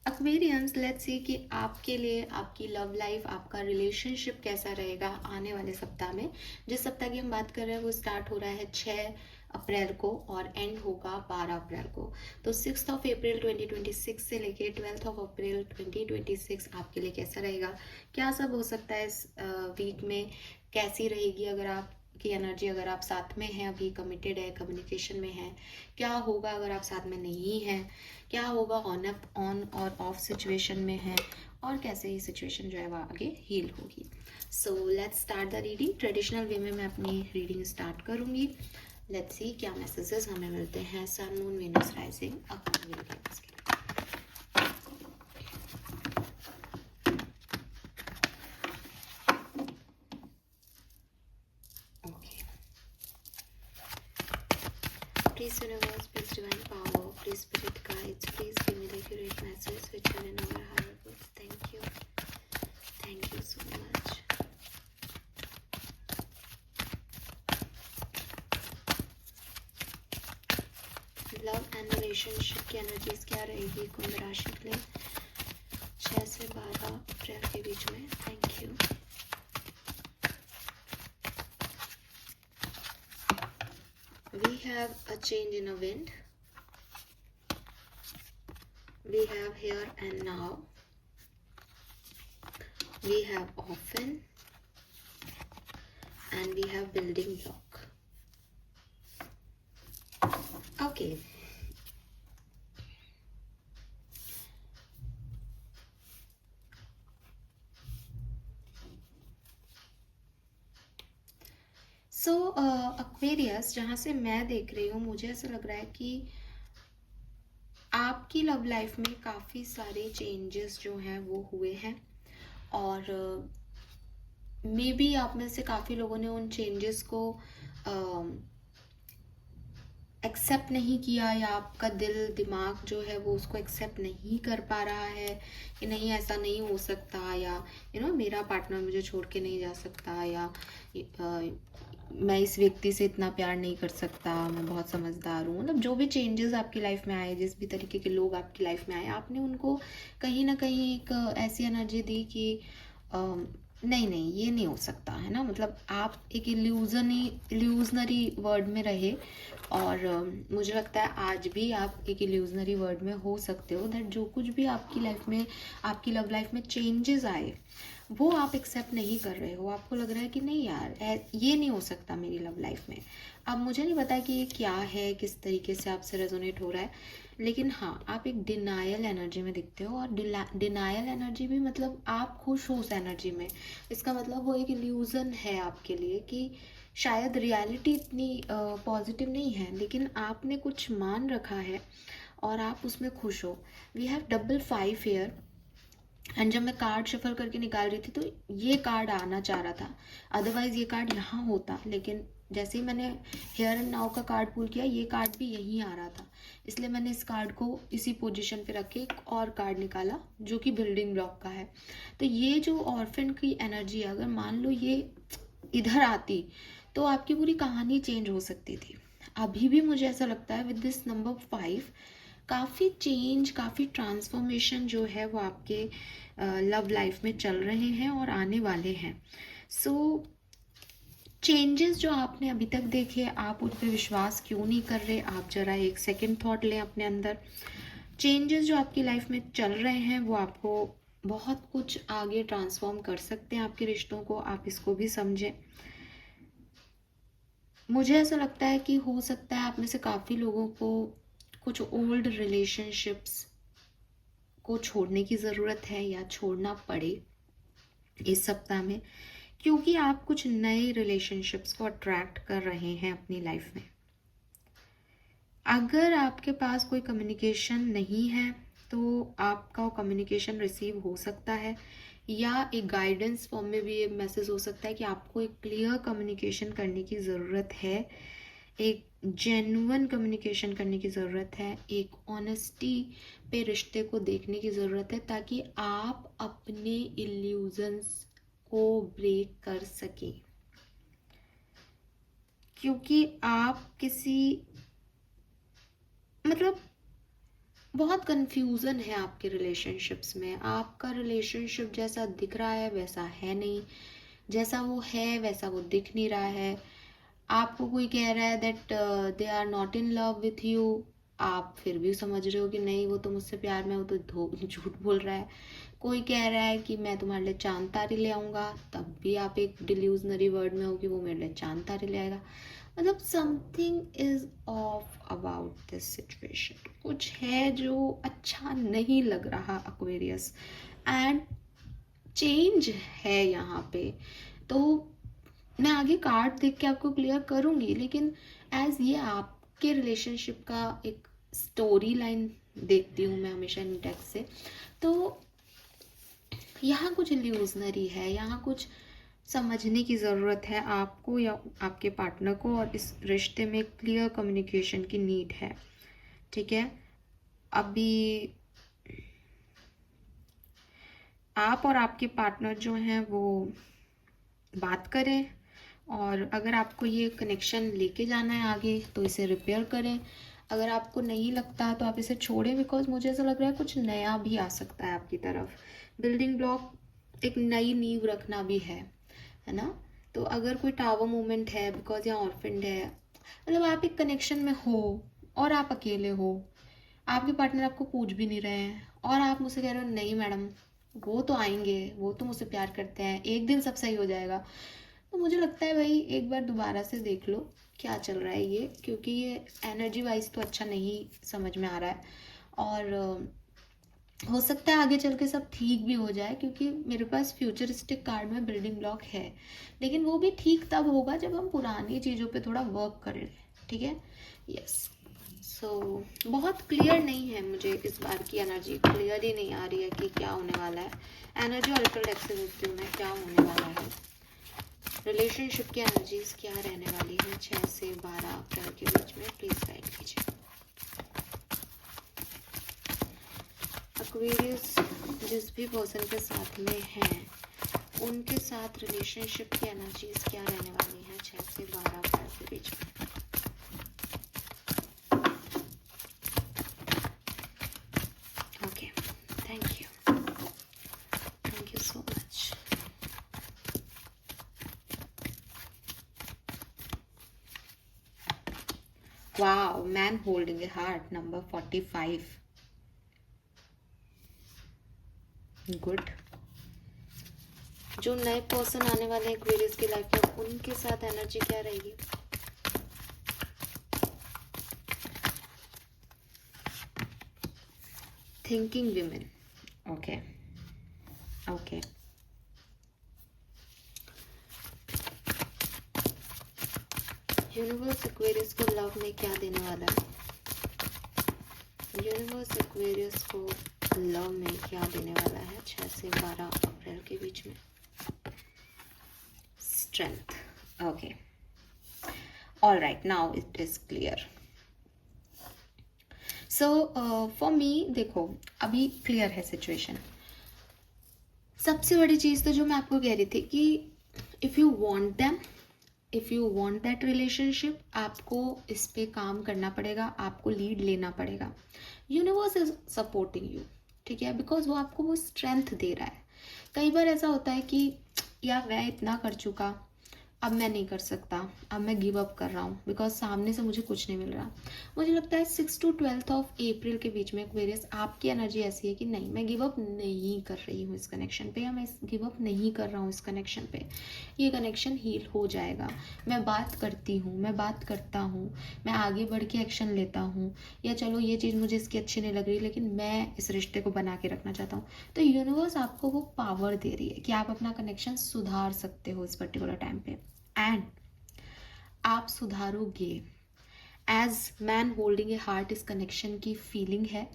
Aquarians, let's see कि आपके लिए आपकी लव लाइफ, आपका रिलेशनशिप कैसा रहेगा आने वाले सप्ताह में। जिस सप्ताह की हम बात कर रहे हैं वो स्टार्ट हो रहा है 6 अप्रैल को और एंड होगा 12 अप्रैल को। तो 6 अप्रैल 2026 से लेके 12 अप्रैल 2026 आपके लिए कैसा रहेगा, क्या सब हो सकता है इस वीक में, कैसी रहेगी अगर आप की एनर्जी, अगर आप साथ में हैं, अभी कमिटेड है, कम्युनिकेशन में है, क्या होगा अगर आप साथ में नहीं हैं, क्या होगा ऑन और ऑफ सिचुएशन में है, और कैसे ये सिचुएशन जो है वो आगे हील होगी। So let's start the reading. Traditional way में मैं अपनी रीडिंग स्टार्ट करूंगी। लेट्स सी क्या मैसेजेस हमें मिलते हैं sun moon Venus rising upcoming videos के लिए। Okay, please universe, please divine power, please spirit guides, please give me the accurate message which are in our higher goods. Thank you so much. Love and relationship की energies क्या रहेगी कुंभ राशि के लिए 6 से 12 अप्रैल के बीच में। Thank you. We have a change in a wind. We have here and now. We have often. And we have building block. Okay. So Aquarius, जहाँ से मैं देख रही हूँ मुझे ऐसा लग रहा है कि आपकी लव लाइफ में काफ़ी सारे चेंजेस जो हैं वो हुए हैं, और मे बी आप में से काफ़ी लोगों ने उन चेंजेस को एक्सेप्ट नहीं किया, या आपका दिल दिमाग जो है वो उसको एक्सेप्ट नहीं कर पा रहा है कि नहीं ऐसा नहीं हो सकता, या मेरा पार्टनर मुझे छोड़ के नहीं जा सकता, या मैं इस व्यक्ति से इतना प्यार नहीं कर सकता, मैं बहुत समझदार हूँ। मतलब जो भी चेंजेस आपकी लाइफ में आए, जिस भी तरीके के लोग आपकी लाइफ में आए, आपने उनको कहीं ना कहीं एक ऐसी एनर्जी दी कि नहीं नहीं ये नहीं हो सकता, है ना। मतलब आप एक इल्यूजनरी वर्ड में रहे, और मुझे लगता है आज भी आप एक इल्यूजनरी वर्ड में हो सकते हो। दैट जो कुछ भी आपकी लाइफ में, आपकी लव लाइफ में चेंजेस आए वो आप एक्सेप्ट नहीं कर रहे हो। आपको लग रहा है कि नहीं यार ये नहीं हो सकता मेरी लव लाइफ में। अब मुझे नहीं पता कि ये क्या है, किस तरीके से आपसे रेजोनेट हो रहा है, लेकिन हाँ आप एक डिनायल एनर्जी में दिखते हो, और डिनायल एनर्जी भी मतलब आप खुश हो उस एनर्जी में। इसका मतलब वो एक इल्यूज़न है आपके लिए कि शायद रियलिटी इतनी पॉजिटिव नहीं है, लेकिन आपने कुछ मान रखा है और आप उसमें खुश हो। We have double 5 here, and जब मैं कार्ड शफल करके निकाल रही थी तो ये कार्ड आना चाह रहा था, अदरवाइज ये कार्ड यहाँ होता, लेकिन जैसे ही मैंने हेयर एंड नाउ का कार्ड पुल किया ये कार्ड भी यहीं आ रहा था, इसलिए मैंने इस कार्ड को इसी पोजीशन पे रख के एक और कार्ड निकाला जो कि बिल्डिंग ब्लॉक का है। तो ये जो ऑर्फन की एनर्जी है, अगर मान लो ये इधर आती तो आपकी पूरी कहानी चेंज हो सकती थी। अभी भी मुझे ऐसा लगता है विद दिस नंबर 5 काफ़ी चेंज, काफ़ी ट्रांसफॉर्मेशन जो है वो आपके लव लाइफ में चल रहे हैं और आने वाले हैं। सो चेंजेस जो आपने अभी तक देखे, आप उन पर विश्वास क्यों नहीं कर रहे? आप जरा एक सेकंड थॉट लें अपने अंदर। चेंजेस जो आपकी लाइफ में चल रहे हैं वो आपको बहुत कुछ आगे ट्रांसफॉर्म कर सकते हैं आपके रिश्तों को, आप इसको भी समझें। मुझे ऐसा लगता है कि हो सकता है आप में से काफ़ी लोगों को कुछ ओल्ड रिलेशनशिप्स को छोड़ने की ज़रूरत है या छोड़ना पड़े इस सप्ताह में, क्योंकि आप कुछ नए रिलेशनशिप्स को अट्रैक्ट कर रहे हैं अपनी लाइफ में। अगर आपके पास कोई कम्युनिकेशन नहीं है तो आपका कम्युनिकेशन रिसीव हो सकता है, या एक गाइडेंस फॉर्म में भी ये मैसेज हो सकता है कि आपको एक क्लियर कम्युनिकेशन करने की ज़रूरत है, एक जेन्युइन कम्युनिकेशन करने की ज़रूरत है, एक ऑनेस्टी पे रिश्ते को देखने की ज़रूरत है, ताकि आप अपने इल्यूजन्स को ब्रेक कर सकें। क्योंकि आप किसी, मतलब बहुत कंफ्यूजन है आपके रिलेशनशिप्स में। आपका रिलेशनशिप जैसा दिख रहा है वैसा है नहीं, जैसा वो है वैसा वो दिख नहीं रहा है। आपको कोई कह रहा है that they are not in love with you, आप फिर भी समझ रहे हो कि नहीं वो तो मुझसे प्यार में, वो तो झूठ बोल रहा है। कोई कह रहा है कि मैं तुम्हारे लिए चांद तारे ले आऊँगा, तब भी आप एक डिल्यूजनरी वर्ड में हो कि वो मेरे लिए चांद तारे ले आएगा। मतलब something is of about this situation, कुछ है जो अच्छा नहीं लग रहा एक्वेरियस, एंड चेंज है यहाँ पे। तो मैं आगे कार्ड देख के आपको क्लियर करूँगी, लेकिन एज ये आपके रिलेशनशिप का एक स्टोरी लाइन देखती हूँ मैं हमेशा इन टेक्स्ट से, तो यहाँ कुछ इल्यूजनरी है, यहाँ कुछ समझने की ज़रूरत है आपको या आपके पार्टनर को, और इस रिश्ते में क्लियर कम्युनिकेशन की नीड है। ठीक है, अभी आप और आपके पार्टनर जो हैं वो बात करें, और अगर आपको ये कनेक्शन लेके जाना है आगे तो इसे रिपेयर करें। अगर आपको नहीं लगता तो आप इसे छोड़ें, बिकॉज मुझे ऐसा लग रहा है कुछ नया भी आ सकता है आपकी तरफ। बिल्डिंग ब्लॉक एक नई नींव रखना भी है ना। तो अगर कोई टावर मूवमेंट है, बिकॉज यहाँ ऑर्फेंड है, मतलब आप एक कनेक्शन में हो और आप अकेले हो, आपके पार्टनर आपको पूछ भी नहीं रहे हैं, और आप मुझसे कह रहे हो नहीं मैडम वो तो आएंगे, वो तो मुझसे प्यार करते हैं, एक दिन सब सही हो जाएगा। तो मुझे लगता है भाई एक बार दोबारा से देख लो क्या चल रहा है ये, क्योंकि ये एनर्जी वाइज तो अच्छा नहीं समझ में आ रहा है। और हो सकता है आगे चल के सब ठीक भी हो जाए, क्योंकि मेरे पास फ्यूचरिस्टिक कार्ड में बिल्डिंग ब्लॉक है, लेकिन वो भी ठीक तब होगा जब हम पुरानी चीज़ों पे थोड़ा वर्क कर लें। ठीक है, यस। सो बहुत क्लियर नहीं है मुझे इस बार की एनर्जी, क्लियर ही नहीं आ रही है कि क्या होने वाला है। एनर्जी ऑल्टर डेक से पूछती हूँ मैं क्या होने वाला है, रिलेशनशिप की एनर्जीज क्या रहने वाली है 6 से 12 अप्रैल के बीच में, प्लीज गाइड कीजिए। एक्वेरियस जिस भी पर्सन के साथ में हैं उनके साथ रिलेशनशिप की एनर्जीज क्या रहने वाली है 6 से 12 अप्रैल के बीच में। Okay, thank you so much. Wow, man holding a heart, number 45। Good. जो नए पर्सन आने वाले हैं एक्वेरियस की लाइफ में, उनके साथ एनर्जी क्या रहेगी? Thinking women. Okay okay, universe Aquarius को लव में क्या देने वाला है? यूनिवर्स एक्वेरियस को लव में क्या देने वाला है 6 से 12 अप्रैल के बीच में? Strength. Okay, all right, now it is clear. So for me, देखो अभी क्लियर है सिचुएशन। सबसे बड़ी चीज़ तो जो मैं आपको कह रही थी कि if you want them, if you want that relationship, आपको इस पे काम करना पड़ेगा, आपको लीड लेना पड़ेगा। यूनिवर्स इज सपोर्टिंग यू, ठीक है, बिकॉज वो आपको वो स्ट्रेंथ दे रहा है। कई बार ऐसा होता है कि यार मैं इतना कर चुका, अब मैं नहीं कर सकता, अब मैं गिव अप कर रहा हूँ बिकॉज सामने से मुझे कुछ नहीं मिल रहा। मुझे लगता है 6 to 12 अप्रैल के बीच में एक्वेरियस आपकी एनर्जी ऐसी है कि नहीं, मैं गिव अप नहीं कर रही हूँ इस कनेक्शन पे, या मैं गिव अप नहीं कर रहा हूँ इस कनेक्शन पे। ये कनेक्शन हील हो जाएगा। मैं बात करती हूँ, मैं बात करता हूँ, मैं आगे बढ़ के एक्शन लेता हूँ, या चलो ये चीज़ मुझे इसकी अच्छी नहीं लग रही लेकिन मैं इस रिश्ते को बना के रखना चाहता हूँ। तो यूनिवर्स आपको वो पावर दे रही है कि आप अपना कनेक्शन सुधार सकते हो इस पर्टिकुलर टाइम पे, एंड आप सुधारोगे। As man holding a heart इस कनेक्शन की फीलिंग है।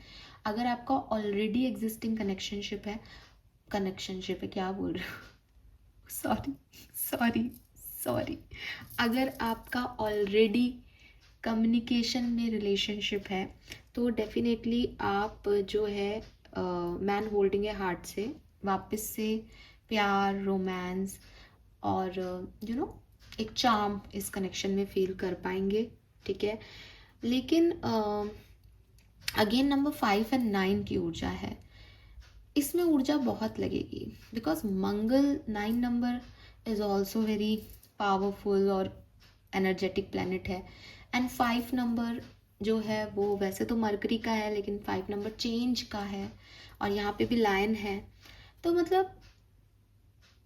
अगर आपका ऑलरेडी एग्जिस्टिंग कनेक्शनशिप है, क्या बोल रही हूँ, सॉरी सॉरी सॉरी, अगर आपका ऑलरेडी कम्युनिकेशन में रिलेशनशिप है तो डेफिनेटली आप जो है मैन होल्डिंग ए हार्ट से वापस से प्यार, रोमांस और यू नो एक चार्म इस कनेक्शन में फील कर पाएंगे। ठीक है, लेकिन अगेन नंबर 5 एंड 9 की ऊर्जा है, इसमें ऊर्जा बहुत लगेगी because Mangal 9 number is also very powerful और एनर्जेटिक प्लैनेट है। एंड 5 नंबर जो है वो वैसे तो मरकरी का है, लेकिन 5 नंबर चेंज का है और यहाँ पे भी लायन है। तो मतलब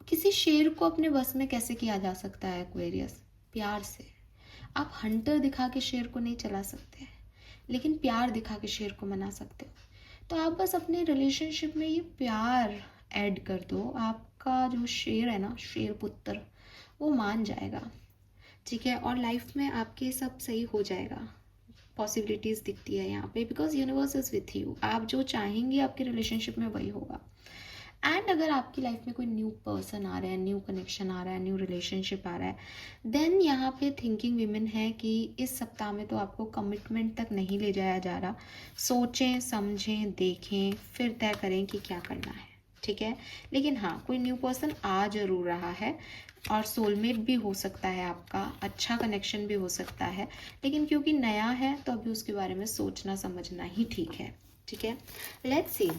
किसी शेर को अपने बस में कैसे किया जा सकता है एक्वेरियस? प्यार से। आप हंटर दिखा के शेर को नहीं चला सकते, लेकिन प्यार दिखा के शेर को मना सकते हो। तो आप बस अपने रिलेशनशिप में ये प्यार ऐड कर दो, आपका जो शेर है ना, शेर पुत्र, वो मान जाएगा, ठीक है। और लाइफ में आपके सब सही हो जाएगा, पॉसिबिलिटीज़ दिखती है यहाँ पे, because universe is with you. आप जो चाहेंगे आपके रिलेशनशिप में वही होगा। एंड अगर आपकी लाइफ में कोई न्यू पर्सन आ रहा है, न्यू कनेक्शन आ रहा है, न्यू रिलेशनशिप आ रहा है, देन यहाँ पे थिंकिंग विमेन है कि इस सप्ताह में तो आपको कमिटमेंट तक नहीं ले जाया जा रहा। सोचें, समझें, देखें, फिर तय करें कि क्या करना है, ठीक है। लेकिन हाँ, कोई न्यू पर्सन आ जरूर रहा है और सोलमेट भी हो सकता है आपका, अच्छा कनेक्शन भी हो सकता है, लेकिन क्योंकि नया है तो अभी उसके बारे में सोचना समझना ही ठीक है, ठीक है। लेट्स सी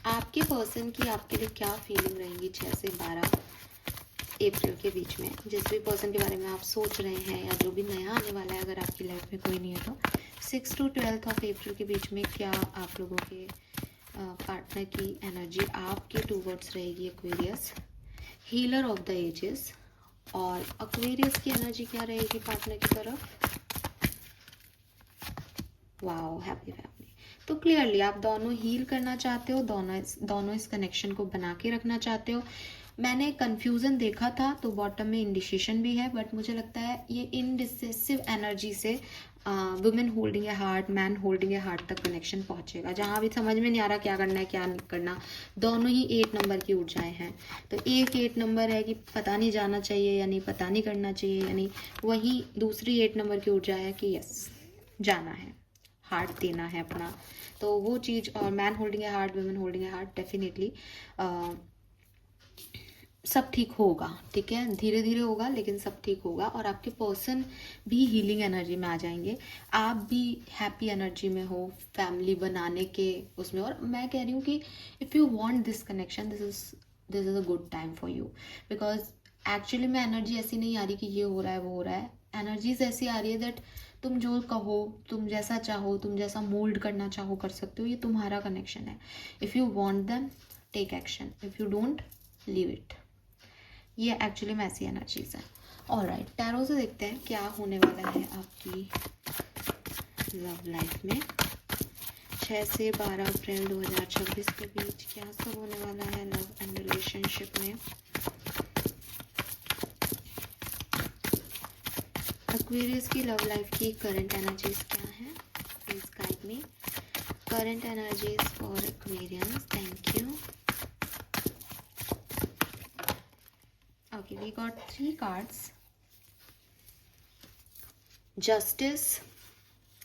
आपके पर्सन की आपके लिए क्या फीलिंग रहेंगी 6 से 12 अप्रैल के बीच में। जिस भी पर्सन के बारे में आप सोच रहे हैं या जो भी नया आने वाला है, अगर आपकी लाइफ में कोई नहीं है, तो 6 to 12 ऑफ अप्रैल के बीच में क्या आप लोगों के पार्टनर की एनर्जी आपके टूवर्ड्स रहेगी Aquarius, healer of the ages. और एक्वेरियस की एनर्जी क्या रहेगी पार्टनर की तरफ? Wow, happy family. तो क्लियरली आप दोनों हील करना चाहते हो, दोनों इस कनेक्शन को बना के रखना चाहते हो। मैंने कंफ्यूजन देखा था तो बॉटम में इंडिसिशन भी है, बट मुझे लगता है ये इनडिसेसिव एनर्जी से women holding a heart, man holding a heart तक कनेक्शन पहुंचेगा, जहां भी समझ में नहीं आ रहा क्या करना है क्या नहीं करना। दोनों ही 8 नंबर की ऊर्जाएं हैं। तो एक 8 नंबर है कि पता नहीं जाना चाहिए या नहीं, पता नहीं करना चाहिए या नहीं। वहीं दूसरी 8 नंबर की ऊर्जा है कि यस, जाना है, हार्ट देना है अपना। तो वो चीज़, और man holding a heart, women holding a heart, definitely सब ठीक होगा, ठीक है। धीरे धीरे होगा लेकिन सब ठीक होगा। और आपके पर्सन भी हीलिंग एनर्जी में आ जाएंगे, आप भी हैप्पी एनर्जी में हो, फैमिली बनाने के उसमें। और मैं कह रही हूँ कि if you want this connection, this is a good time for you, because actually में एनर्जी ऐसी नहीं आ रही कि ये हो रहा है वो हो रहा है। एनर्जीज ऐसी आ रही है दैट तुम जो कहो, तुम जैसा चाहो, तुम जैसा मोल्ड करना चाहो कर सकते हो। ये तुम्हारा कनेक्शन है। If you want them, take action, if you don't, leave it. ये एक्चुअली में ऐसी एनर्जीज है। ऑलराइट, टैरो से देखते हैं क्या होने वाला है आपकी लव लाइफ में 6 से 12 अप्रैल 2026 के बीच। क्या सब होने वाला है लव एंड रिलेशनशिप में। एक्वेरियस की लव लाइफ की करंट एनर्जीज क्या है? Please guide me. Current energies for Aquarians, thank you. Okay, we got 3 cards. Justice,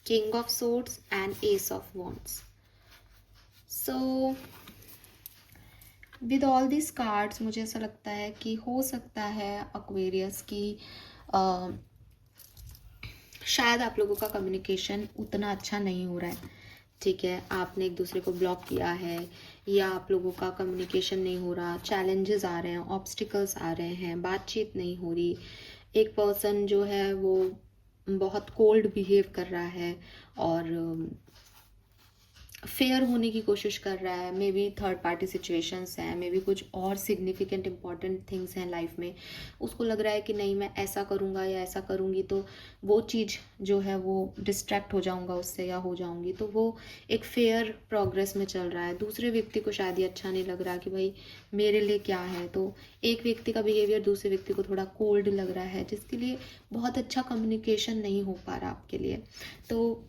King of Swords and Ace of Wands. So, with all these cards, मुझे ऐसा लगता है कि हो सकता है Aquarius की शायद आप लोगों का कम्युनिकेशन उतना अच्छा नहीं हो रहा है, ठीक है। आपने एक दूसरे को ब्लॉक किया है, या आप लोगों का कम्युनिकेशन नहीं हो रहा, चैलेंजेस आ रहे हैं, ऑब्स्टिकल्स आ रहे हैं, बातचीत नहीं हो रही। एक पर्सन जो है वो बहुत कोल्ड बिहेव कर रहा है और फेयर होने की कोशिश कर रहा है। May be third party situations हैं, मे बी कुछ और सिग्निफिकेंट इंपॉर्टेंट थिंग्स हैं लाइफ में। उसको लग रहा है कि नहीं, मैं ऐसा करूँगा या ऐसा करूँगी तो वो चीज़ जो है वो डिस्ट्रैक्ट हो जाऊँगा उससे या हो जाऊँगी। तो वो एक फेयर प्रोग्रेस में चल रहा है। दूसरे व्यक्ति को शायद ये अच्छा नहीं लग रहा कि भाई मेरे लिए क्या है। तो एक व्यक्ति का बिहेवियर दूसरे व्यक्ति को थोड़ा कोल्ड लग रहा है, जिसके लिए बहुत अच्छा कम्युनिकेशन नहीं हो पा रहा आपके लिए। तो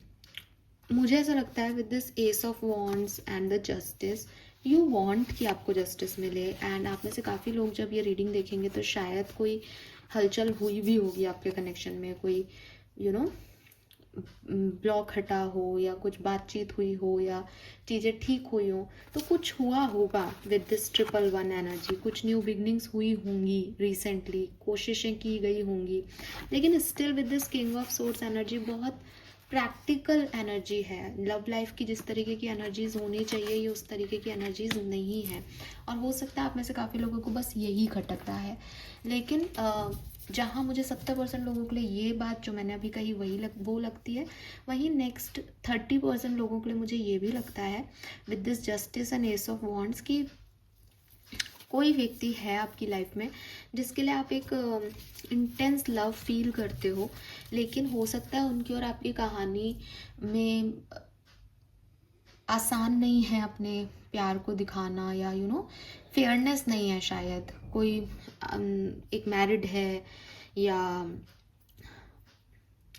मुझे ऐसा लगता है with this S of wands and the justice, you want कि आपको जस्टिस मिले। एंड आप में से काफ़ी लोग जब ये रीडिंग देखेंगे तो शायद कोई हलचल हुई भी होगी आपके कनेक्शन में, कोई ब्लॉक हटा हो या कुछ बातचीत हुई हो या चीज़ें ठीक हुई हो। तो कुछ हुआ होगा विद दिस 111 एनर्जी, कुछ न्यू बिगनिंग्स हुई होंगी रिसेंटली, कोशिशें की गई होंगी। लेकिन still with this king of swords energy बहुत प्रैक्टिकल एनर्जी है। लव लाइफ की जिस तरीके की एनर्जीज होनी चाहिए ये उस तरीके की एनर्जीज नहीं है। और हो सकता है आप में से काफ़ी लोगों को बस यही खटक रहा है। लेकिन जहाँ मुझे 70% लोगों के लिए ये बात जो मैंने अभी कही वो लगती है, वहीं नेक्स्ट 30% लोगों के लिए मुझे ये भी लगता है with this justice and S of wands की कोई व्यक्ति है आपकी लाइफ में जिसके लिए आप एक इंटेंस लव फील करते हो, लेकिन हो सकता है उनकी और आपकी कहानी में आसान नहीं है अपने प्यार को दिखाना, या फेयरनेस नहीं है। शायद कोई एक मैरिड है या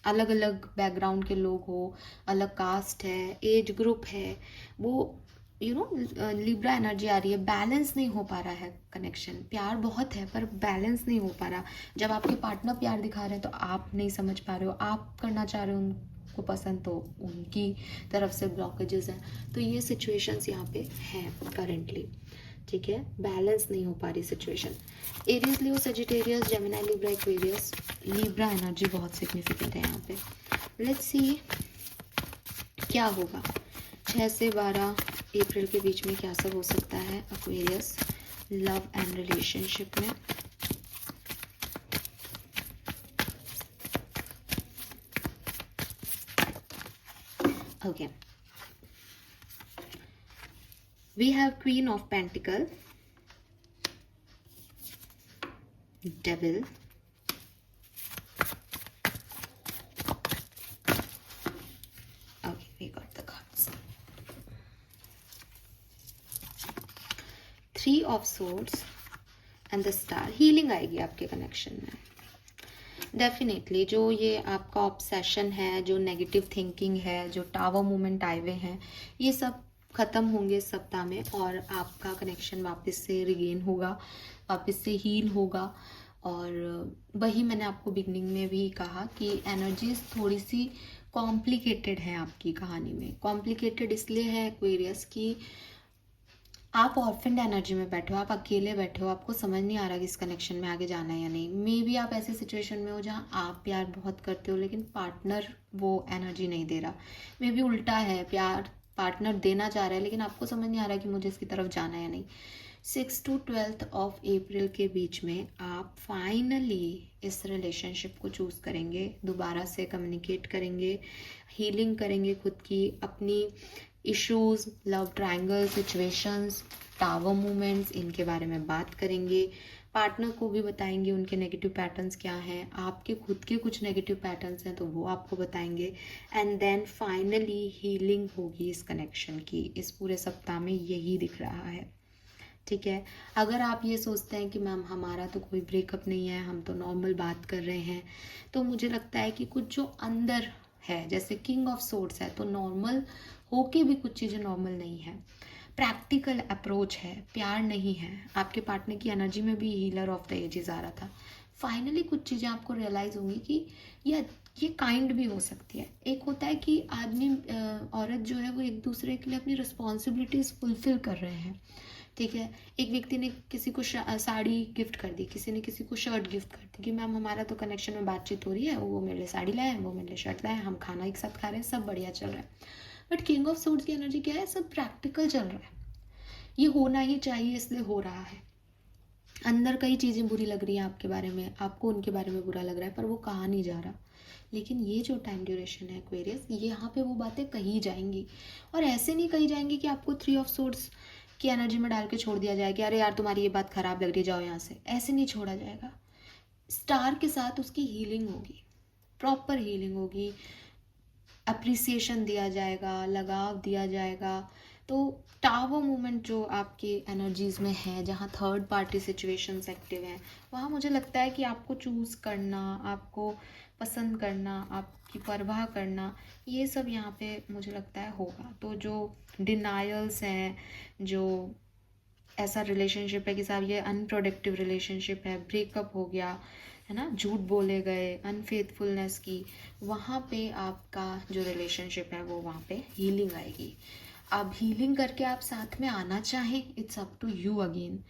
अलग अलग बैकग्राउंड के लोग हो, अलग कास्ट है, एज ग्रुप है, वो लिब्रा एनर्जी आ रही है। बैलेंस नहीं हो पा रहा है कनेक्शन। प्यार बहुत है पर बैलेंस नहीं हो पा रहा। जब आपके पार्टनर प्यार दिखा रहे हैं तो आप नहीं समझ पा रहे हो, आप करना चाह रहे हो उनको पसंद तो उनकी तरफ से ब्लॉकेजेस हैं। तो ये सिचुएशंस यहाँ पे हैं करंटली, ठीक है। बैलेंस नहीं हो पा रही situation. Aries, Leo, Sagittarius, Gemini, Libra, Aquarius, Libra energy बहुत सिग्निफिकेंट है यहाँ पे। लेट्स सी क्या होगा 6 से 12 अप्रैल के बीच में, क्या सब हो सकता है एक्वेरियस लव एंड रिलेशनशिप में। Okay, we have queen of pentacle, devil, okay, we got the cards. 3 of swords and the star. Healing आएगी आपके कनेक्शन में डेफिनेटली। जो ये आपका ऑब्सेशन है, जो नेगेटिव थिंकिंग है, जो टावर मूवमेंट आए हुए हैं, ये सब खत्म होंगे इस सप्ताह में और आपका कनेक्शन वापस से रिगेन होगा, वापस से हील होगा। और वही मैंने आपको बिगनिंग में भी कहा कि एनर्जीज थोड़ी सी कॉम्प्लिकेटेड है आपकी कहानी में। कॉम्प्लिकेटेड इसलिए है एक्वेरियस कि आप ऑर्फेंड एनर्जी में बैठे हो, आप अकेले बैठे हो, आपको समझ नहीं आ रहा कि इस कनेक्शन में आगे जाना है या नहीं। मे बी आप ऐसे सिचुएशन में हो जहाँ आप प्यार बहुत करते हो लेकिन पार्टनर वो एनर्जी नहीं दे रहा। मे बी उल्टा है, प्यार पार्टनर देना चाह रहा है लेकिन आपको समझ नहीं आ रहा कि मुझे इसकी तरफ जाना है या नहीं। 6 to 12 ऑफ अप्रैल के बीच में आप फाइनली इस रिलेशनशिप को चूज़ करेंगे, दोबारा से कम्युनिकेट करेंगे, हीलिंग करेंगे खुद की, अपनी issues, love triangle situations, tower movements, इनके बारे में बात करेंगे। पार्टनर को भी बताएंगे उनके नेगेटिव पैटर्न्स क्या हैं, आपके खुद के कुछ नेगेटिव पैटर्न्स हैं तो वो आपको बताएंगे। एंड देन फाइनली हीलिंग होगी इस कनेक्शन की। इस पूरे सप्ताह में यही दिख रहा है, ठीक है। अगर आप ये सोचते हैं कि मैम हमारा तो कोई ब्रेकअप नहीं है, हम तो नॉर्मल बात कर रहे हैं, तो मुझे लगता है कि कुछ जो अंदर है, जैसे किंग ऑफ सोर्ड्स है, तो नॉर्मल होके भी कुछ चीज़ें नॉर्मल नहीं है। प्रैक्टिकल अप्रोच है, प्यार नहीं है। आपके पार्टनर की एनर्जी में भी हीलर ऑफ द एजेस आ रहा था। फाइनली कुछ चीज़ें आपको रियलाइज़ होंगी कि ये काइंड भी हो सकती है। एक होता है कि आदमी औरत जो है वो एक दूसरे के लिए अपनी रिस्पॉन्सिबिलिटीज़ फुलफिल कर रहे हैं, ठीक है। एक व्यक्ति ने किसी को साड़ी गिफ्ट कर दी, किसी ने किसी को शर्ट गिफ्ट कर दी कि मैम हमारा तो कनेक्शन में बातचीत हो रही है, वो मेरे लिए साड़ी लाए हैं, वो मेरे लिए शर्ट लाए हैं, हम खाना एक साथ खा रहे हैं, सब बढ़िया चल रहा है। बट किंग ऑफ सोर्ड्स की एनर्जी क्या है, सब प्रैक्टिकल चल रहा है, ये होना ही चाहिए इसलिए हो रहा है। अंदर कई चीज़ें बुरी लग रही हैं आपके बारे में, आपको उनके बारे में बुरा लग रहा है, पर वो कहा नहीं जा रहा। लेकिन ये जो टाइम ड्यूरेशन है एक्वेरियस, ये यहाँ पे वो बातें कही जाएंगी। और ऐसे नहीं कही जाएंगी कि आपको 3 ऑफ सोर्ड्स की एनर्जी में डाल के छोड़ दिया जाए कि अरे यार तुम्हारी ये बात खराब लग रही है, जाओ यहाँ से। ऐसे नहीं छोड़ा जाएगा। स्टार के साथ उसकी हीलिंग होगी, प्रॉपर हीलिंग होगी, अप्रिसिएशन दिया जाएगा, लगाव दिया जाएगा। तो टावर मूवमेंट जो आपकी एनर्जीज में है, जहाँ थर्ड पार्टी सिचुएशंस एक्टिव हैं, वहाँ मुझे लगता है कि आपको चूज़ करना, आपको पसंद करना, आपकी परवाह करना, ये सब यहाँ पे मुझे लगता है होगा। तो जो डिनायल्स हैं, जो ऐसा रिलेशनशिप है कि साहब ये अनप्रोडक्टिव रिलेशनशिप है, ब्रेकअप हो गया है ना, झूठ बोले गए, अनफेथफुलनेस की, वहाँ पे आपका जो रिलेशनशिप है वो वहाँ पे हीलिंग आएगी। अब हीलिंग करके आप साथ में आना चाहें, it's up to you again.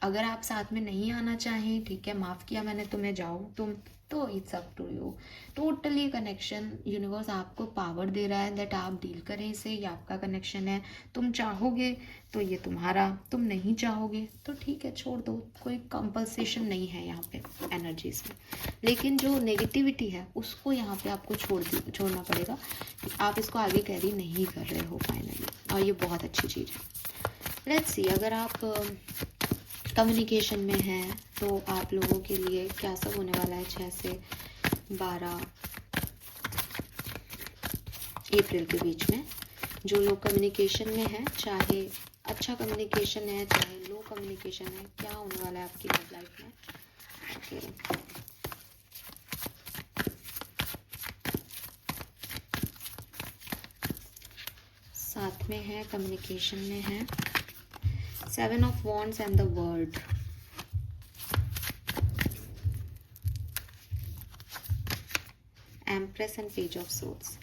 अगर आप साथ में नहीं आना चाहें, ठीक है, माफ़ किया मैंने तुम्हें, जाओ तुम, तो it's up to you. Totally connection, universe आपको पावर दे रहा है दैट आप डील करें इसे, ये आपका कनेक्शन है। तुम चाहोगे तो ये तुम्हारा, तुम नहीं चाहोगे तो ठीक है, छोड़ दो, कोई कंपल्सेशन नहीं है यहाँ पे एनर्जीज में। लेकिन जो नेगेटिविटी है उसको यहाँ पे आपको छोड़ना पड़ेगा, आप इसको आगे कैरी नहीं कर रहे हो फाइनली, और ये बहुत अच्छी चीज़ है। लेट्स सी, अगर आप कम्युनिकेशन में हैं तो आप लोगों के लिए क्या सब होने वाला है 6 से 12 अप्रैल के बीच में। जो लोग कम्युनिकेशन में हैं, चाहे अच्छा कम्युनिकेशन है चाहे लो कम्युनिकेशन है, क्या होने वाला है आपकी लव लाइफ में। ओके, साथ में है, कम्युनिकेशन में है, 7 of wands and the world. Empress and page of swords.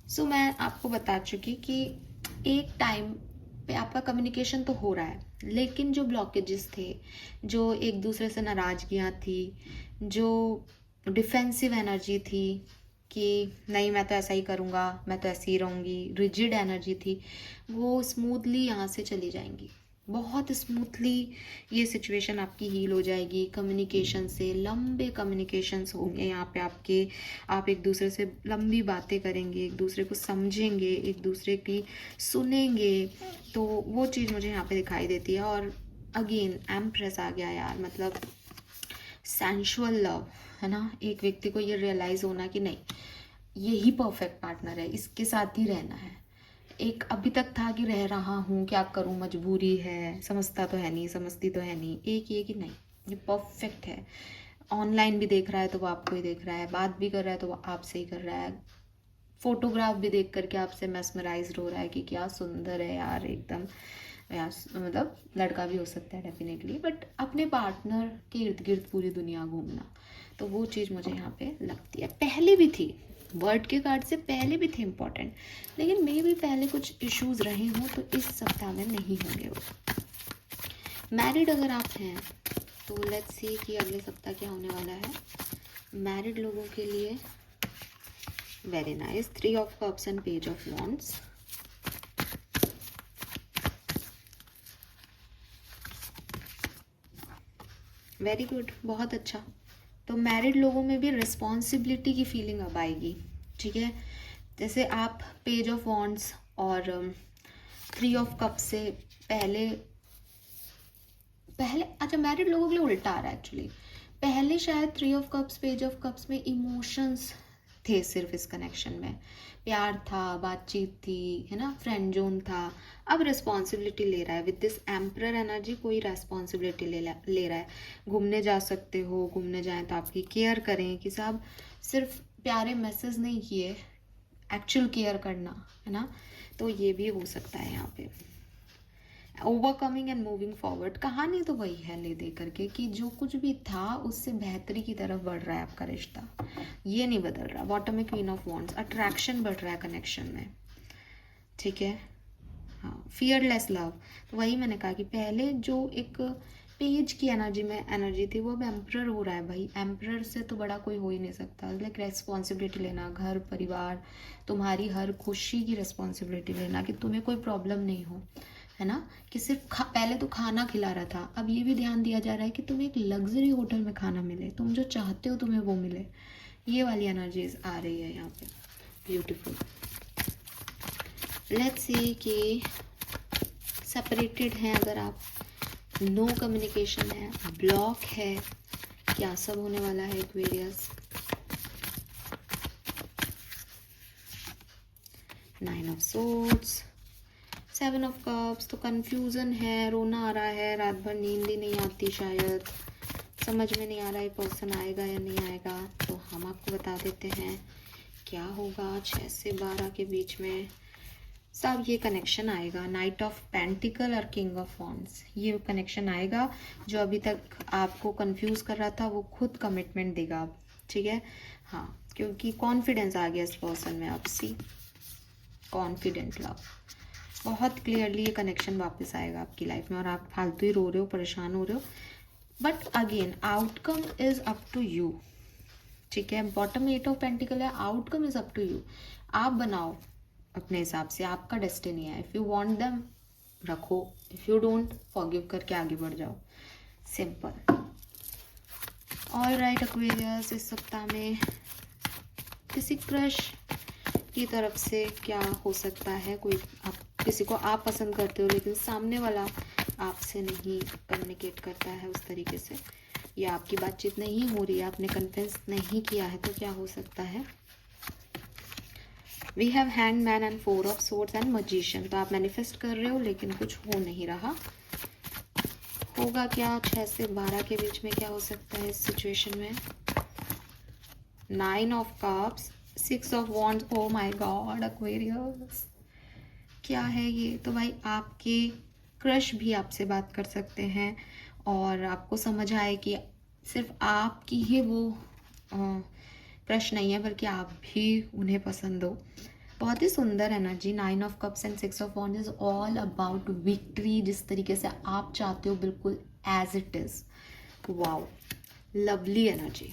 So मैं आपको बता चुकी कि एक टाइम पे आपका कम्युनिकेशन तो हो रहा है, लेकिन जो ब्लॉकेजेस थे, जो एक दूसरे से नाराजगियाँ थी, जो डिफेंसिव एनर्जी थी कि नहीं मैं तो ऐसा ही करूँगा, मैं तो ऐसे ही रहूँगी, रिजिड एनर्जी थी, वो स्मूथली यहाँ से चली जाएंगी। बहुत स्मूथली ये सिचुएशन आपकी हील हो जाएगी। कम्युनिकेशन से, लंबे कम्युनिकेशंस होंगे यहाँ पे आपके, आप एक दूसरे से लंबी बातें करेंगे, एक दूसरे को समझेंगे, एक दूसरे की सुनेंगे, तो वो चीज़ मुझे यहाँ पे दिखाई देती है। और अगेन एम्प्रेस आ गया यार, मतलब सेंशुअल लव है ना। एक व्यक्ति को ये रियलाइज़ होना कि नहीं, यही परफेक्ट पार्टनर है, इसके साथ ही रहना है। एक अभी तक था कि रह रहा हूँ, क्या करूँ, मजबूरी है, समझता तो है नहीं, समझती तो है नहीं। एक ये कि नहीं, ये परफेक्ट है। ऑनलाइन भी देख रहा है तो वो आपको ही देख रहा है, बात भी कर रहा है तो वो आपसे ही कर रहा है, फोटोग्राफ भी देख करके आपसे मेस्मराइज्ड हो रहा है कि क्या सुंदर है यार, एकदम यार, मतलब लड़का भी हो सकता है डेफिनेटली, बट अपने पार्टनर के इर्द गिर्द पूरी दुनिया घूमना, तो वो चीज़ मुझे यहाँ पे लगती है। पहले भी थी, वर्ड के कार्ड से पहले भी थे इम्पॉर्टेंट, लेकिन मे भी पहले कुछ इश्यूज रहे हों, तो इस सप्ताह में नहीं होंगे वो। मैरिड अगर आप हैं तो लेट्स सी कि अगले सप्ताह क्या होने वाला है मैरिड लोगों के लिए। Very nice, 3 of cups and page of wands. Very good, बहुत अच्छा। तो मैरिड लोगों में भी रिस्पॉन्सिबिलिटी की फीलिंग अब आएगी, ठीक है। जैसे आप पेज ऑफ वॉन्ड्स और 3 ऑफ कप से पहले अच्छा, मैरिड लोगों के लिए उल्टा आ रहा है एक्चुअली। पहले शायद 3 of cups, page of cups में इमोशंस थे सिर्फ इस कनेक्शन में, प्यार था, बातचीत थी, है ना, फ्रेंड जोन था। अब रिस्पॉन्सिबिलिटी ले रहा है विद दिस एम्परर एनर्जी, कोई रिस्पॉन्सिबिलिटी ले रहा है। घूमने जा सकते हो, घूमने जाएं तो आपकी केयर करें कि साहब सिर्फ प्यारे मैसेज नहीं किए, एक्चुअल केयर करना, है ना। तो ये भी हो सकता है यहाँ पे। ओवरकमिंग एंड मूविंग फॉरवर्ड, कहानी तो वही है ले दे करके कि जो कुछ भी था उससे बेहतरी की तरफ बढ़ रहा है आपका रिश्ता, ये नहीं बदल रहा। बॉटम में क्वीन ऑफ वॉन्ड्स, अट्रैक्शन बढ़ रहा है कनेक्शन में, ठीक है। हाँ, फियरलेस लव, तो वही मैंने कहा कि पहले जो एक पेज की एनर्जी थी वो अब एम्परर हो रहा है भाई। एम्परर से तो बड़ा कोई हो ही नहीं सकता। लाइक रेस्पॉन्सिबिलिटी लेना, घर परिवार, तुम्हारी हर खुशी की रिस्पॉन्सिबिलिटी लेना, कि तुम्हें कोई प्रॉब्लम नहीं हो, है ना। कि सिर्फ पहले तो खाना खिला रहा था, अब ये भी ध्यान दिया जा रहा है कि तुम्हें एक लग्जरी होटल में खाना मिले, तुम जो चाहते हो तुम्हें वो मिले। ये वाली एनर्जीज आ रही है यहाँ पे, ब्यूटीफुल। लेट्स सी कि सेपरेटेड हैं अगर आप, नो कम्युनिकेशन है, ब्लॉक है, क्या सब होने वाला है Aquarius. 9 of swords, 7 of cups, तो कंफ्यूजन है, रोना आ रहा है, रात भर नींद ही नहीं आती, शायद समझ में नहीं आ रहा है पर्सन आएगा या नहीं आएगा। तो हम आपको बता देते हैं क्या होगा 6 से 12 के बीच में। सब ये कनेक्शन आएगा, नाइट ऑफ पेंटिकल और किंग ऑफ वॉन्ड्स, ये कनेक्शन आएगा। जो अभी तक आपको कंफ्यूज कर रहा था वो खुद कमिटमेंट देगा अब, ठीक है। हाँ, क्योंकि कॉन्फिडेंस आ गया इस पर्सन में अब, सी कॉन्फिडेंट लव। बहुत क्लियरली ये कनेक्शन वापस आएगा आपकी लाइफ में, और आप फालतू ही रो रहे हो, परेशान हो रहे हो, but again outcome is up to you, ठीक है। बॉटम 8 ऑफ पेंटिकल है, outcome is up to you, आप बनाओ अपने हिसाब से, आपका डेस्टिनी है। इफ़ यू वांट देम रखो, इफ़ यू डोंट फॉरगिव करके आगे बढ़ जाओ, सिंपल। ऑलराइट एक्वेरियस, इस सप्ताह में किसी क्रश की तरफ से क्या हो सकता है? कोई आप किसी को आप पसंद करते हो लेकिन सामने वाला आपसे नहीं कम्युनिकेट करता है उस तरीके से, या आपकी बातचीत नहीं हो रही है, आपने कन्विंस नहीं किया है, तो क्या हो सकता है? We have hangman and 4 of swords and magician. तो आप मैनिफेस्ट कर रहे हो लेकिन कुछ हो नहीं रहा। होगा क्या? 6 से 12 के बीच में क्या हो सकता है इस सिचुएशन में? 9 of cups, 6 of wands, oh my God Aquarius, क्या है ये? तो भाई आपके क्रश भी आपसे बात कर सकते हैं, और आपको समझ आए कि सिर्फ आपकी ही वो क्रश नहीं है, बल्कि आप भी उन्हें पसंद हो। बहुत ही सुंदर energy. 9 of cups and 6 of wands is all about victory, जिस तरीके से आप चाहते हो बिल्कुल as it is. Wow, lovely energy.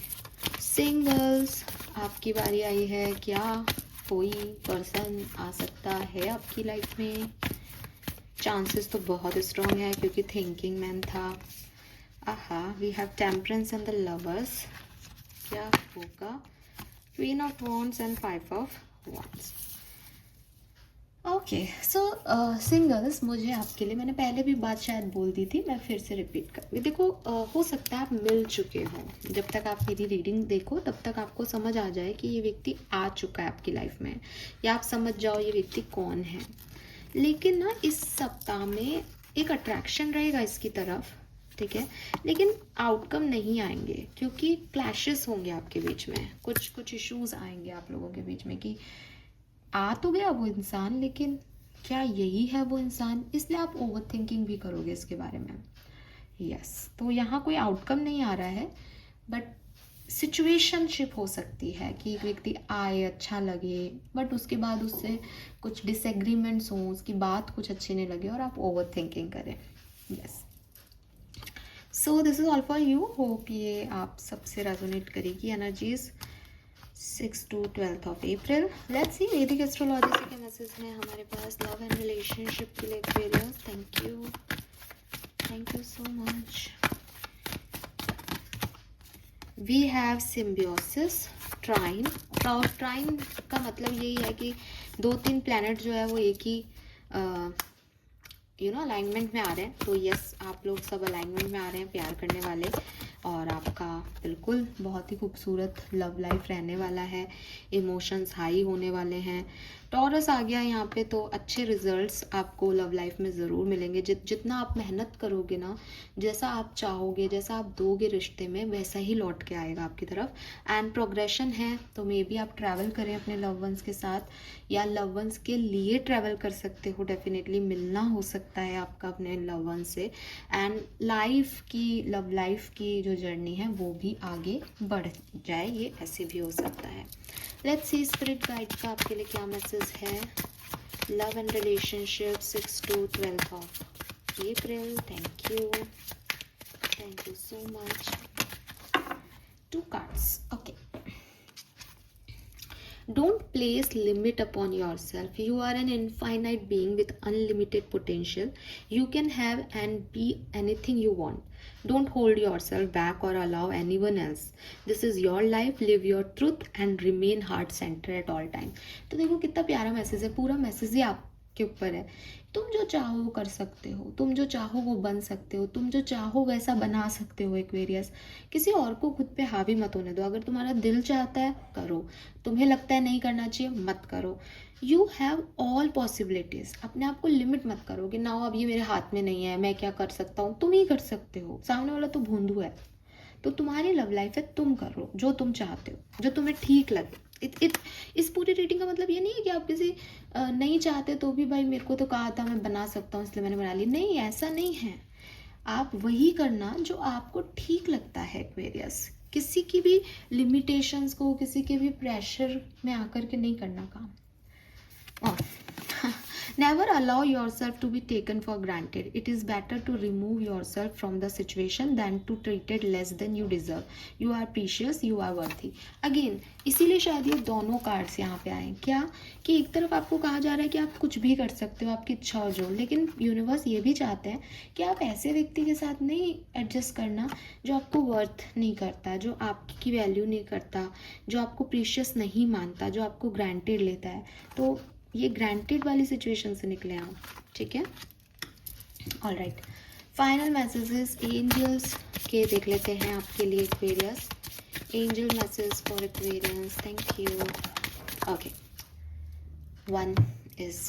Singles, आपकी बारी आई है। क्या कोई पर्सन आ सकता है आपकी लाइफ में? चांसेस तो बहुत स्ट्रॉन्ग है क्योंकि थिंकिंग मैन था। Aha, we have temperance and the lovers. क्या होगा? Queen of wands and 5 of wands. Okay, so singles, मुझे आपके लिए, मैंने पहले भी बात शायद बोल दी थी, मैं फिर से रिपीट कर, देखो हो सकता है आप मिल चुके हो। जब तक आप मेरी रीडिंग देखो तब तक आपको समझ आ जाए कि ये व्यक्ति आ चुका है आपकी लाइफ में, या आप समझ जाओ ये व्यक्ति कौन है। लेकिन ना इस सप्ताह में एक अट्रैक्शन रहेगा इसकी तरफ, ठीक है, लेकिन आउटकम नहीं आएंगे क्योंकि क्लैशेस होंगे आपके बीच में, कुछ इश्यूज आएंगे आप लोगों के बीच में कि आ तो गया वो इंसान, लेकिन क्या यही है वो इंसान? इसलिए आप ओवर थिंकिंग भी करोगे इसके बारे में। यस, तो यहाँ कोई आउटकम नहीं आ रहा है, बट सिचुएशनशिप हो सकती है कि एक व्यक्ति आए, अच्छा लगे, बट उसके बाद उससे कुछ डिसएग्रीमेंट्स हों, उसकी बात कुछ अच्छी नहीं लगे और आप ओवर थिंकिंग करें। Yes, so this is all for you. Hope ये आप सबसे रेजोनेट करेगी energies 6 to 12th of April. Let's see वैदिक एस्ट्रोलॉजी से क्या मैसेज है हमारे पास लव एंड रिलेशनशिप के लिए Aquarius. Thank you so much. We have symbiosis, trine. Trine का मतलब यही है कि 2-3 प्लैनेट जो है वो एक ही अलाइनमेंट में आ रहे हैं। तो यस, आप लोग सब अलाइनमेंट में आ रहे हैं, प्यार करने वाले, और आपका बिल्कुल बहुत ही खूबसूरत लव लाइफ रहने वाला है। इमोशंस हाई होने वाले हैं। टॉरस आ गया यहाँ पे, तो अच्छे रिजल्ट्स आपको लव लाइफ में ज़रूर मिलेंगे। जितना आप मेहनत करोगे ना, जैसा आप चाहोगे, जैसा आप दोगे रिश्ते में, वैसा ही लौट के आएगा आपकी तरफ। एंड प्रोग्रेशन है, तो मे बी आप ट्रैवल करें अपने लव वंस के साथ, या लव वंस के लिए ट्रैवल कर सकते हो। डेफिनेटली मिलना हो सकता है आपका अपने लव वन से, एंड लव लाइफ की जो जर्नी है वो भी आगे बढ़ जाए, ये ऐसे भी हो सकता है। लेट्स सी स्पिरिट गाइड का आपके लिए क्या मैसेज है। Love and relationship 6 to 12th of April। Thank you so much. 2 cards, okay. Don't place limit upon yourself. You are an infinite being with unlimited potential. You can have and be anything you want. Don't hold yourself back or allow anyone else. This is your life. Live your truth and remain heart centered at all time. तो देखो कितना प्यारा message है, पूरा message ही आपके ऊपर है। तुम जो चाहो वो कर सकते हो, तुम जो चाहो वो बन सकते हो, तुम जो चाहो वैसा बना सकते हो एक्वेरियस। किसी और को खुद पे हावी मत होने दो। अगर तुम्हारा दिल चाहता है करो, तुम्हें लगता है नहीं करना चाहिए मत करो। You have all possibilities. अपने आप को लिमिट मत करो कि ना अब ये मेरे हाथ में नहीं है, मैं क्या कर सकता हूँ। तुम ही कर सकते हो, सामने वाला तो भोंदू है। तो तुम्हारी लव लाइफ है, तुम करो जो तुम चाहते हो, जो तुम्हें ठीक लगे। इस पूरी रीडिंग का मतलब ये नहीं है कि आप किसी नहीं चाहते तो भी भाई मेरे को तो कहा था मैं बना सकता हूँ इसलिए मैंने बना ली। नहीं, ऐसा नहीं है। आप वही करना जो आपको ठीक लगता है एक्वेरियस। किसी की भी लिमिटेशंस को, किसी के भी प्रेशर में आकर के नहीं करना काम। और Never allow yourself to be taken for granted. It is better to remove yourself from the situation than to treat it less than you deserve. You are precious, you are worthy. Again, इसीलिए शायद ये दोनों cards यहाँ पे आए क्या, कि एक तरफ आपको कहा जा रहा है कि आप कुछ भी कर सकते हो, आपकी इच्छा हो जो, लेकिन यूनिवर्स ये भी चाहते हैं कि आप ऐसे व्यक्ति के साथ नहीं एडजस्ट करना जो आपको वर्थ नहीं करता, जो आपकी वैल्यू नहीं करता, जो आपको प्रीशियस नहीं मानता, जो आपको ग्रांटेड लेता है। तो ये ग्रांटेड वाली सिचुएशन से निकले आप, ठीक है। All right, final messages angels के देख लेते हैं आपके लिए Aquarius. Angel message for Aquarius, thank you. Okay, 1 is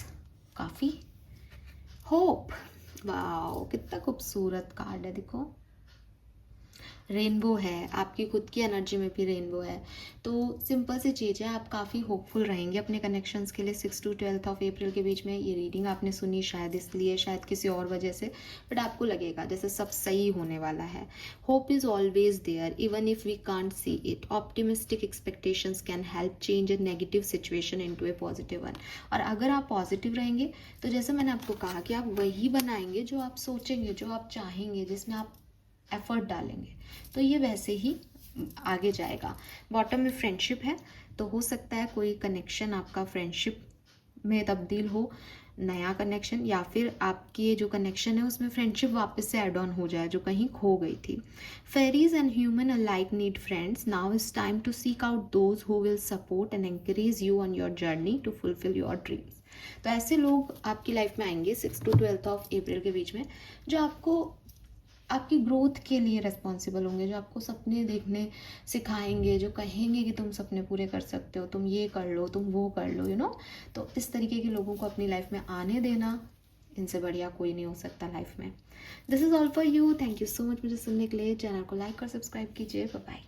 काफ़ी होप। वाओ, कितना खूबसूरत कार्ड है, देखो रेनबो है, आपकी खुद की एनर्जी में भी रेनबो है। तो सिंपल सी चीज़ है, आप काफ़ी होपफुल रहेंगे अपने कनेक्शंस के लिए 6 to 12 ऑफ अप्रैल के बीच में। ये रीडिंग आपने सुनी शायद इसलिए, शायद किसी और वजह से, बट आपको लगेगा जैसे सब सही होने वाला है। Hope is always there even if we can't see it. Optimistic expectations can help change a negative situation into a positive one. और अगर आप पॉजिटिव रहेंगे तो जैसे मैंने आपको कहा कि आप वही बनाएंगे जो आप सोचेंगे, जो आप चाहेंगे, जिसमें आप एफर्ट डालेंगे, तो ये वैसे ही आगे जाएगा। बॉटम में फ्रेंडशिप है, तो हो सकता है कोई कनेक्शन आपका फ्रेंडशिप में तब्दील हो, नया कनेक्शन, या फिर आपकी ये जो कनेक्शन है उसमें फ्रेंडशिप वापस से एड ऑन हो जाए जो कहीं खो गई थी। Fairies and human alike need friends. Now is time to seek out those who will support and encourage you on your journey to fulfil your dreams. तो ऐसे लोग आपकी लाइफ में आएंगे 6 to 12 ऑफ अप्रैल के बीच में, जो आपको आपकी ग्रोथ के लिए रिस्पॉन्सिबल होंगे, जो आपको सपने देखने सिखाएंगे, जो कहेंगे कि तुम सपने पूरे कर सकते हो, तुम ये कर लो, तुम वो कर लो, तो इस तरीके के लोगों को अपनी लाइफ में आने देना, इनसे बढ़िया कोई नहीं हो सकता लाइफ में। This is all for you. Thank you so much मुझे सुनने के लिए। चैनल को लाइक और सब्सक्राइब कीजिए। Bye bye.